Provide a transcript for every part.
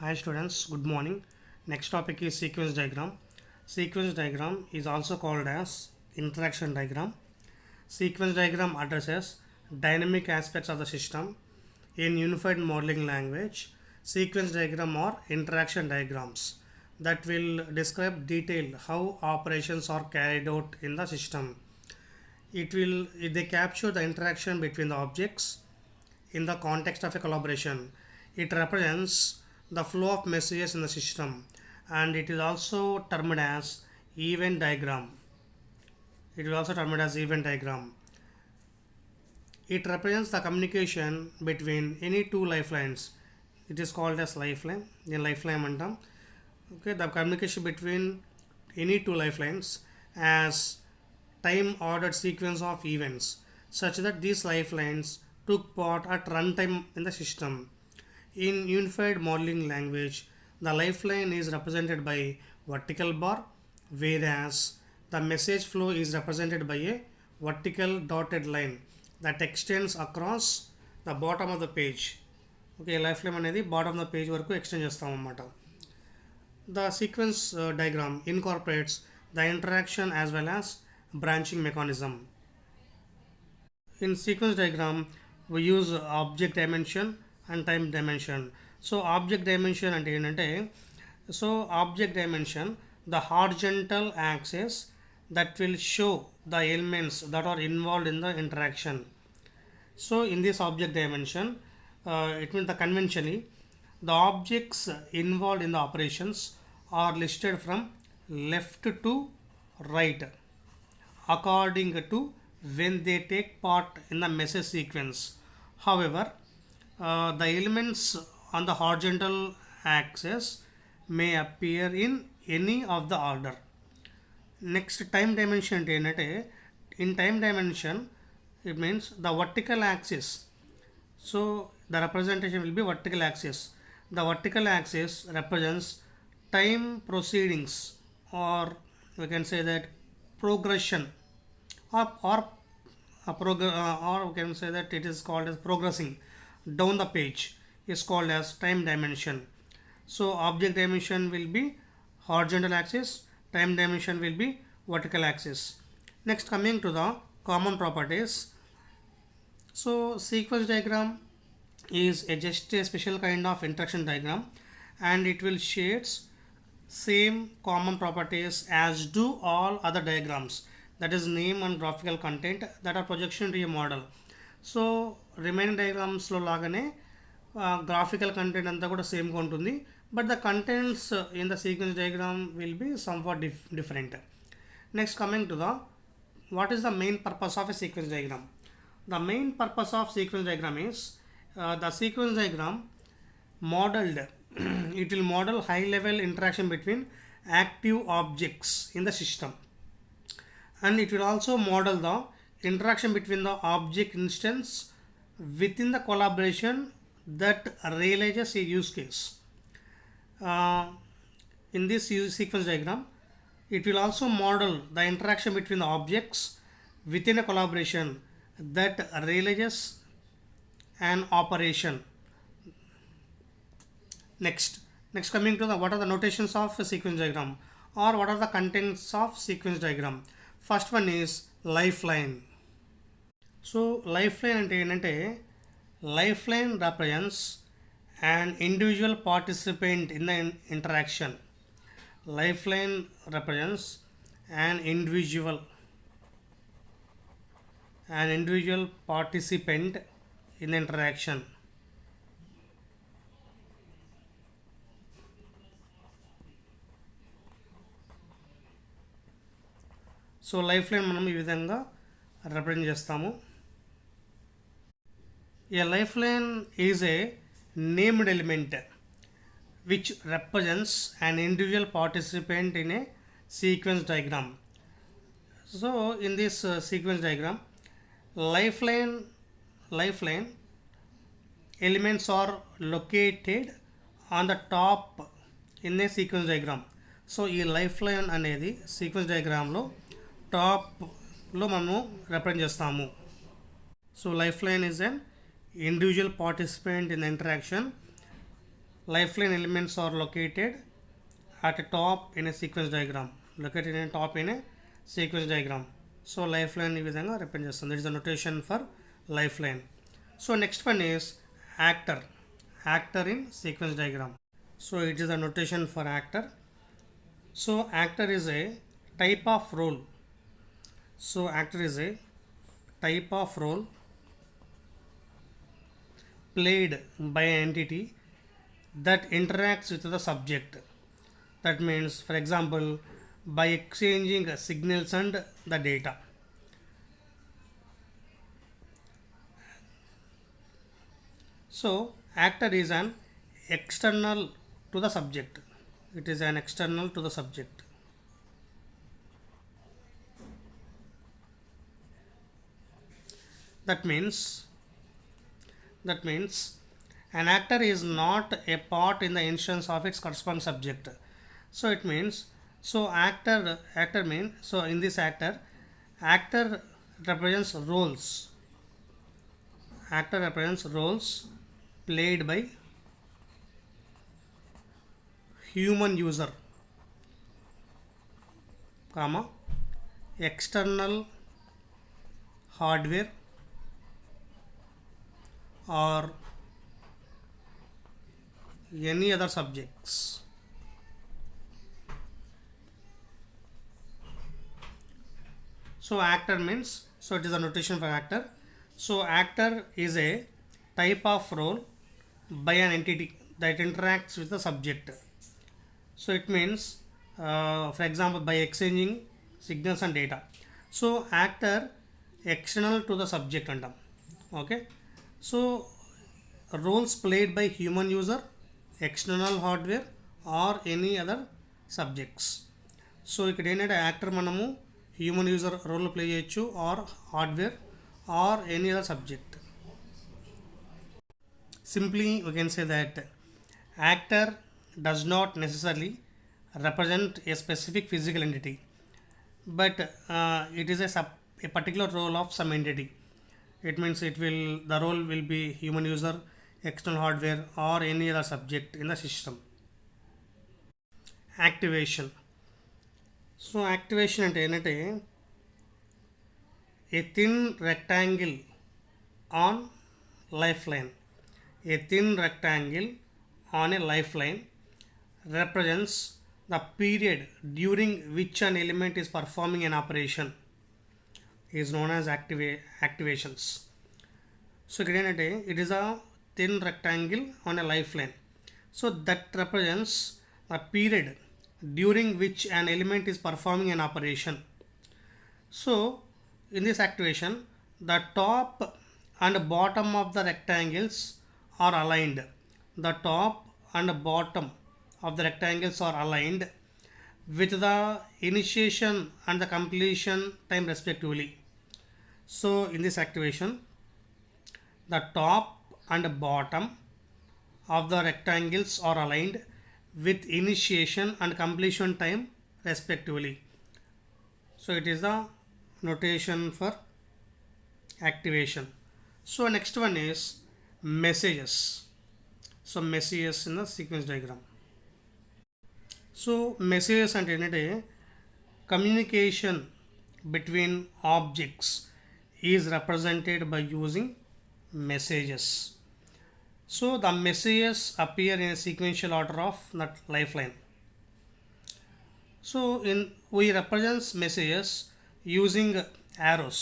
Hi students, good morning. Next topic is sequence diagram. Sequence diagram is also called as interaction diagram. Sequence diagram addresses dynamic aspects of the system in unified modeling language. Sequence diagram or interaction diagrams that will describe detail how operations are carried out in the system. They capture the interaction between the objects in the context of a collaboration. It represents the flow of messages in the system, and it is also termed as event diagram. It is also termed as event diagram. It represents the communication between any two lifelines. It is called as lifeline. In lifeline antam. Okay, the communication between any two lifelines as time ordered sequence of events such that these lifelines took part at runtime in the system. In unified modeling language, the lifeline is represented by vertical bar, whereas the message flow is represented by a vertical dotted line that extends across the bottom of the page. Okay, lifeline అనేది bottom of the page వరకు extend చేస్తాం అన్నమాట. The sequence diagram incorporates the interaction as well as branching mechanism. In sequence diagram, we use object dimension and time dimension. So object dimension అంటే ఏంటంటే object dimension, the horizontal axis that will show the elements that are involved in the interaction. So in this object dimension, it means the conventionally the objects involved in the operations are listed from left to right according to when they take part in the message sequence. However, the elements on the horizontal axis may appear in any of the order. Next, time dimension అంటే ఏంటంటే in time dimension it means the vertical axis. So the representation will be vertical axis. The vertical axis represents time proceedings, or we can say that progression, or we can say that it is called as progressing down the page is called as time dimension. So object dimension will be horizontal axis, time dimension will be vertical axis. Next, coming to the common properties. So sequence diagram is just a special kind of interaction diagram, and it will shades same common properties as do all other diagrams, that is name and graphical content that are projection to a model. So remaining డయాగ్రామ్స్లో లాగానే graphical content అంతా కూడా సేమ్గా ఉంటుంది, but the contents in the sequence diagram will be somewhat different. Next, coming to the what is the main purpose of a sequence diagram. The main purpose of sequence diagram is the sequence diagram modeled it will model high level interaction between active objects in the system, and it will also model the interaction between the object instance within the collaboration that realizes a use case. In this sequence diagram, it will also model the interaction between the objects within a collaboration that realizes an operation. Next, coming to the what are the notations of a sequence diagram, or what are the contents of sequence diagram. First one is lifeline. So lifeline అంటే ఏంటంటే lifeline represents an individual participant in the interaction. Lifeline represents an individual participant in the interaction. So life line మనం ఈ విధంగా represent చేస్తాము. A life line is a named element which represents an individual participant in a sequence diagram. So in this sequence diagram, life line elements are located on the top in a sequence diagram. So ఈ life line అనేది sequence డయాగ్రామ్లో టాప్లో మనము represent చేస్తాము. So life line is an individual participant in interaction. lifeline elements are located at a top in a sequence diagram. Located in a top in a sequence diagram. So lifeline ఈ విధంగా represent చేస్తుంది. That is the notation for lifeline. So next one is actor. Actor in sequence diagram. So it is the notation for actor. So actor is a type of role. So actor is a type of role played by an entity that interacts with the subject. That means, for example, by exchanging signals and the data. So actor is an external to the subject. It is an external to the subject. That means an actor is not a part in the instance of its corresponding subject. So it means, so actor means, so in this actor represents roles. Actor represents roles played by human user, comma, external hardware or any other subjects. So actor means, so it is a notation for actor. So actor is a type of role by an entity that interacts with the subject. So it means, for example, by exchanging signals and data. So actor external to the subject antam. Okay. So roles played by human user, external hardware or any other subjects. So ఇక్కడ ఏంటంటే actor మనము human user role play చేయొచ్చు or hardware or any other subject. Simply we can say that actor does not necessarily represent a specific physical entity, but it is a particular role of some entity. It means the role will be human user, external hardware or any other subject in the system. Activation. So activation అంటే ఏంటంటే a thin rectangle on lifeline. A thin rectangle on a lifeline represents the period during which an element is performing an operation, is known as activations. So ఇక్కడ ఏంటంటే it is a thin rectangle on a lifeline. So that represents the period during which an element is performing an operation. So in this activation, the top and bottom of the rectangles are aligned. The top and bottom of the rectangles are aligned with the initiation and the completion time respectively. So in this activation, the top and bottom of the rectangles are aligned with initiation and completion time respectively. So it is the notation for activation. So next one is messages. So messages in the sequence diagram. So messages అంటే ఏంటంటే communication between objects is represented by using messages. So the messages appear in a sequential order of that lifeline. So we represent messages using arrows.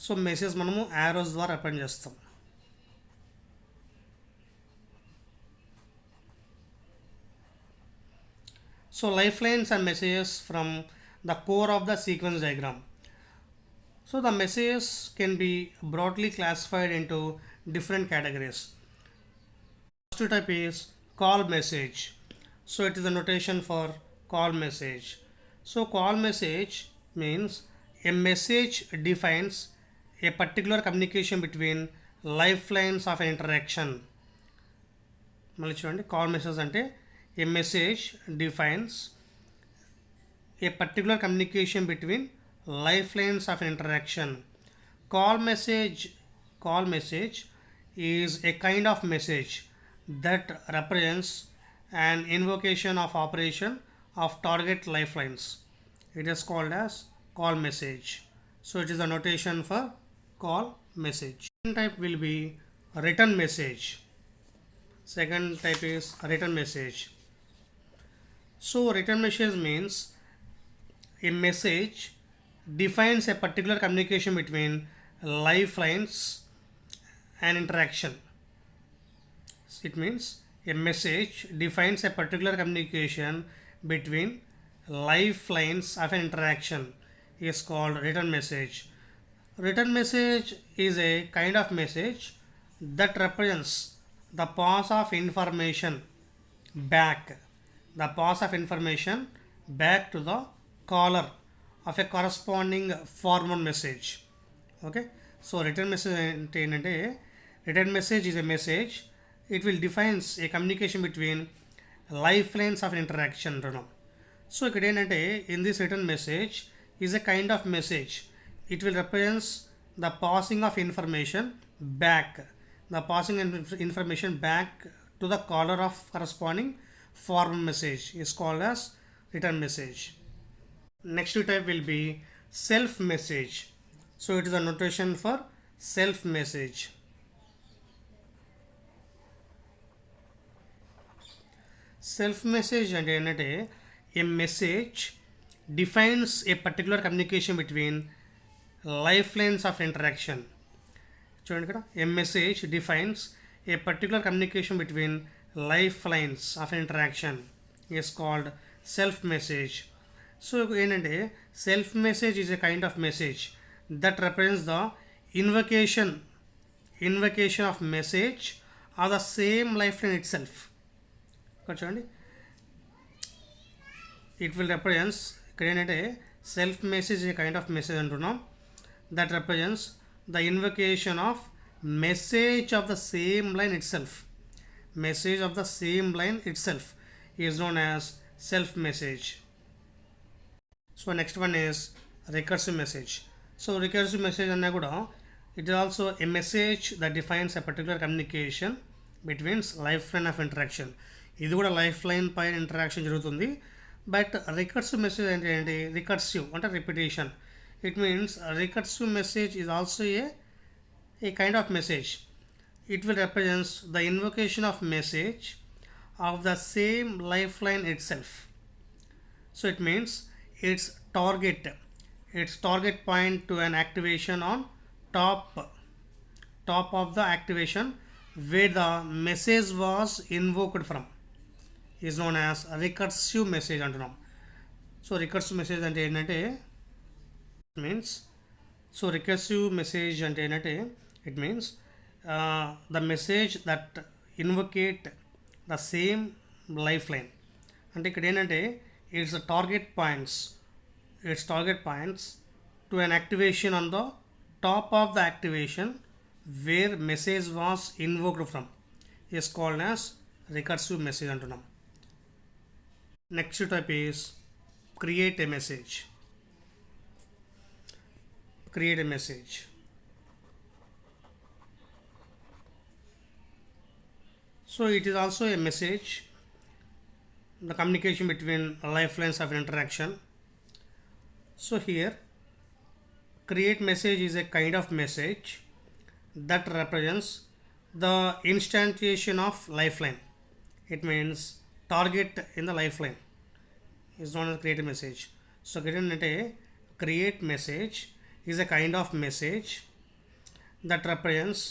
So messages మనము arrows ద్వారా represent చేస్తాం. So lifelines and messages from the core of the sequence diagram. So the messages can be broadly classified into different categories. First type is call message. So it is a notation for call message. So call message means a message defines a particular communication between lifelines of an interaction. మళ్ళీ చూడండి, call message అంటే a message defines a particular communication between lifelines of an interaction. Call message is a kind of message that represents an invocation of operation of target lifelines. It is called as call message. So it is a notation for call message. Second type will be return message. Second type is return message. So return message means a message defines a particular communication between lifelines and interaction. It means a message defines a particular communication between lifelines of an interaction is called return message. Return message is a kind of message that represents the pass of information back to the caller of a corresponding forward message. Okay, so return message అంటే ఏంటంటే return message is a message. It will defines a communication between lifelines of an interaction అంటున్నాం. So ఇక్కడ ఏంటంటే in this return message is a kind of message. It will represents the passing of information back to the caller of corresponding forward message is called as return message. Next type will be self message. So it is a notation for self message. Self message అంటే ఏంటంటే a message defines a particular communication between lifelines of interaction. చూడండి ఇక్కడ a message defines a particular communication between lifelines of interaction is called self message. So ఏంటంటే self message is a kind of message that represents the invocation of message or the same life line itself. ఇక్కడ చూడండి it will represents ఇక్కడ ఏంటంటే self message a kind of message అంటున్నాం that represents the invocation of message of the same line itself. Message of the same line itself is known as self message. So next one is recursive message. So recursive message అన్నా కూడా it is also a message that defines a particular communication between lifeline of interaction. ఇది కూడా life line పైన interaction జరుగుతుంది. But recursive message అంటే ఏంటి? Recursive అంటే repetition. It means recursive message is also a kind of message. It will represents the invocation of message of the same life line it self. So it means its target point to an activation on top of the activation where the message was invoked from is known as recursive message అంటున్నాం. So recursive message అంటే ఏంటంటే recursive message అంటే ఏంటంటే it means the message that invoke the same life line. అంటే ఇక్కడ ఏంటంటే its target points to an activation on the top of the activation where message was invoked from is called as recursive message అంటున్నాం. Next type is create a message. So it is also a message, the communication between lifelines of interaction. So here create message is a kind of message that represents the instantiation of lifeline. It means target in the lifeline is known as create message. So create message is a kind of message that represents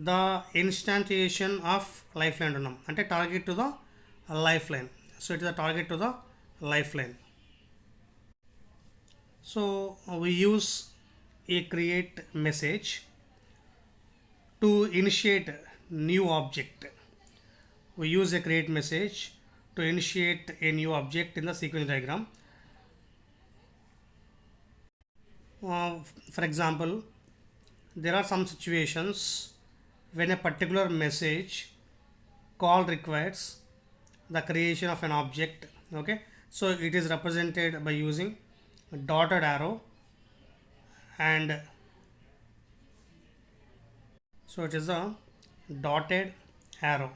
the instantiation of lifeline అంటే target to the lifeline. So it is a target to the lifeline. So we use a create message to initiate new object. We use a create message to initiate a new object in the sequence diagram. For example, there are some situations when a particular message call requires the creation of an object. Okay, so it is represented by using a dotted arrow, and so it is a dotted arrow.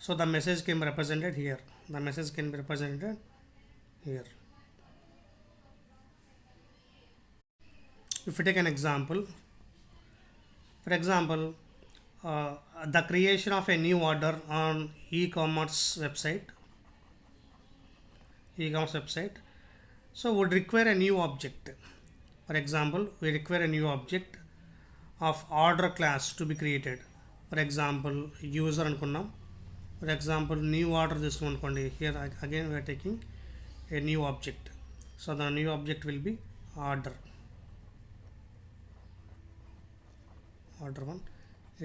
So the message can be represented here. The message can be represented here. If we take an example, for example, the creation of a new order on e-commerce website, so would require a new object. For example, we require a new object of order class to be created. For example, user అనుకున్నాం. For example, new order తీసుకున్నాం అనుకోండి. Here again we are taking a new object. So the new object will be order. Order 1.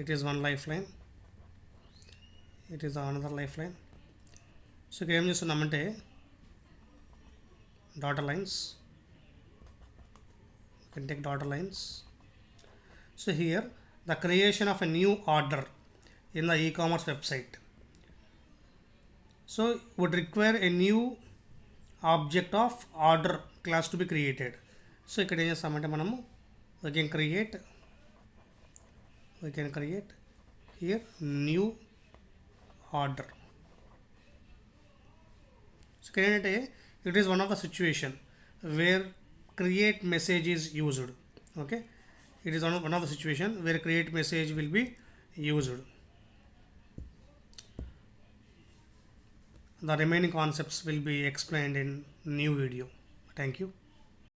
It is one lifeline. It is another lifeline. So ఇక్కడ ఏం చేస్తున్నామంటే dotted lines. You can take dotted lines. So here the creation of a new order in the e-commerce website, so would require a new object of order class to be created. So ఇక్కడ ఏం చేస్తామంటే మనము we can create here new order. So ఏంటంటే it is one of the situation where create message is used. Okay, it is one of the situation where create message will be used. The remaining concepts will be explained in new video. Thank you.